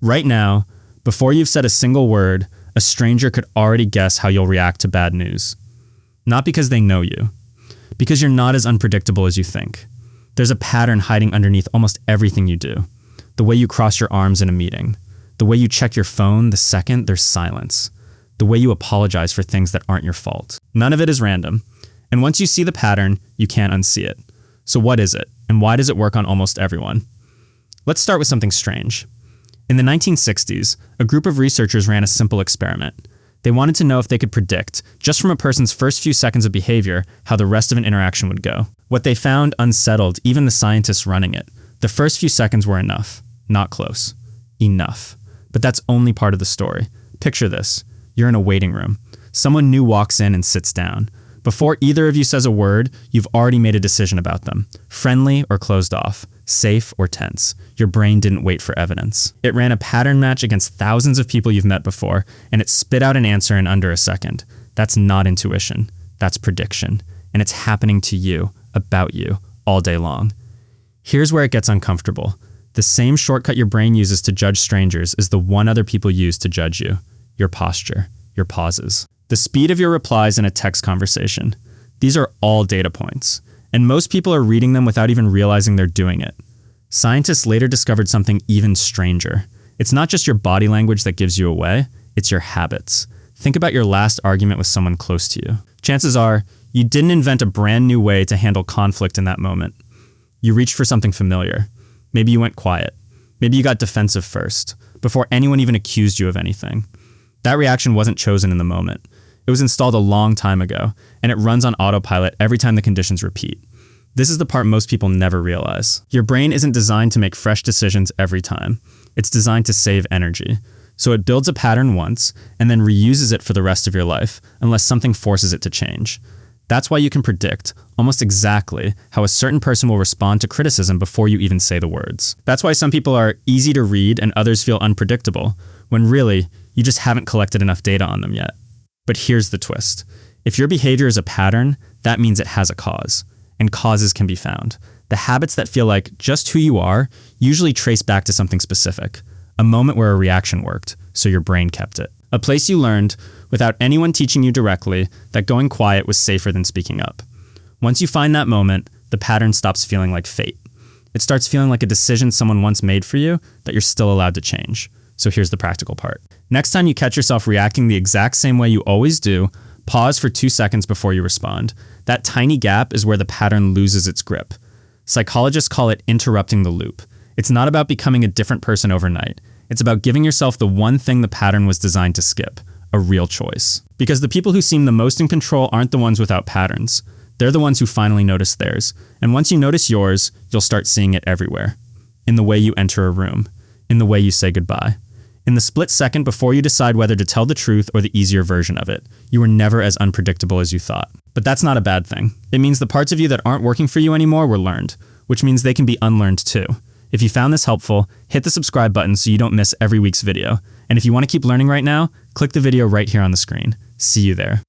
Right now, before you've said a single word, a stranger could already guess how you'll react to bad news. Not because they know you, because you're not as unpredictable as you think. There's a pattern hiding underneath almost everything you do. The way you cross your arms in a meeting. The way you check your phone the second there's silence. The way you apologize for things that aren't your fault. None of it is random. And once you see the pattern, you can't unsee it. So what is it? And why does it work on almost everyone? Let's start with something strange. In the 1960s, a group of researchers ran a simple experiment. They wanted to know if they could predict, just from a person's first few seconds of behavior, how the rest of an interaction would go. What they found unsettled even the scientists running it. The first few seconds were enough. Not close. Enough. But that's only part of the story. Picture this. You're in a waiting room. Someone new walks in and sits down. Before either of you says a word, you've already made a decision about them. Friendly or closed off. Safe or tense. Your brain didn't wait for evidence. It ran a pattern match against thousands of people you've met before, and it spit out an answer in under a second. That's not intuition. That's prediction. And it's happening to you, about you, all day long. Here's where it gets uncomfortable. The same shortcut your brain uses to judge strangers is the one other people use to judge you. Your posture, your pauses. The speed of your replies in a text conversation. These are all data points, and most people are reading them without even realizing they're doing it. Scientists later discovered something even stranger. It's not just your body language that gives you away, it's your habits. Think about your last argument with someone close to you. Chances are, you didn't invent a brand new way to handle conflict in that moment. You reached for something familiar. Maybe you went quiet. Maybe you got defensive first, before anyone even accused you of anything. That reaction wasn't chosen in the moment. It was installed a long time ago, and it runs on autopilot every time the conditions repeat. This is the part most people never realize. Your brain isn't designed to make fresh decisions every time. It's designed to save energy. So it builds a pattern once, and then reuses it for the rest of your life, unless something forces it to change. That's why you can predict, almost exactly, how a certain person will respond to criticism before you even say the words. That's why some people are easy to read and others feel unpredictable, when really, you just haven't collected enough data on them yet. But here's the twist. If your behavior is a pattern, that means it has a cause. And causes can be found. The habits that feel like just who you are usually trace back to something specific. A moment where a reaction worked, so your brain kept it. A place you learned, without anyone teaching you directly, that going quiet was safer than speaking up. Once you find that moment, the pattern stops feeling like fate. It starts feeling like a decision someone once made for you that you're still allowed to change. So here's the practical part. Next time you catch yourself reacting the exact same way you always do, pause for 2 seconds before you respond. That tiny gap is where the pattern loses its grip. Psychologists call it interrupting the loop. It's not about becoming a different person overnight. It's about giving yourself the one thing the pattern was designed to skip, a real choice. Because the people who seem the most in control aren't the ones without patterns. They're the ones who finally notice theirs. And once you notice yours, you'll start seeing it everywhere. In the way you enter a room. In the way you say goodbye. In the split second before you decide whether to tell the truth or the easier version of it, you were never as unpredictable as you thought. But that's not a bad thing. It means the parts of you that aren't working for you anymore were learned, which means they can be unlearned too. If you found this helpful, hit the subscribe button so you don't miss every week's video. And if you want to keep learning right now, click the video right here on the screen. See you there.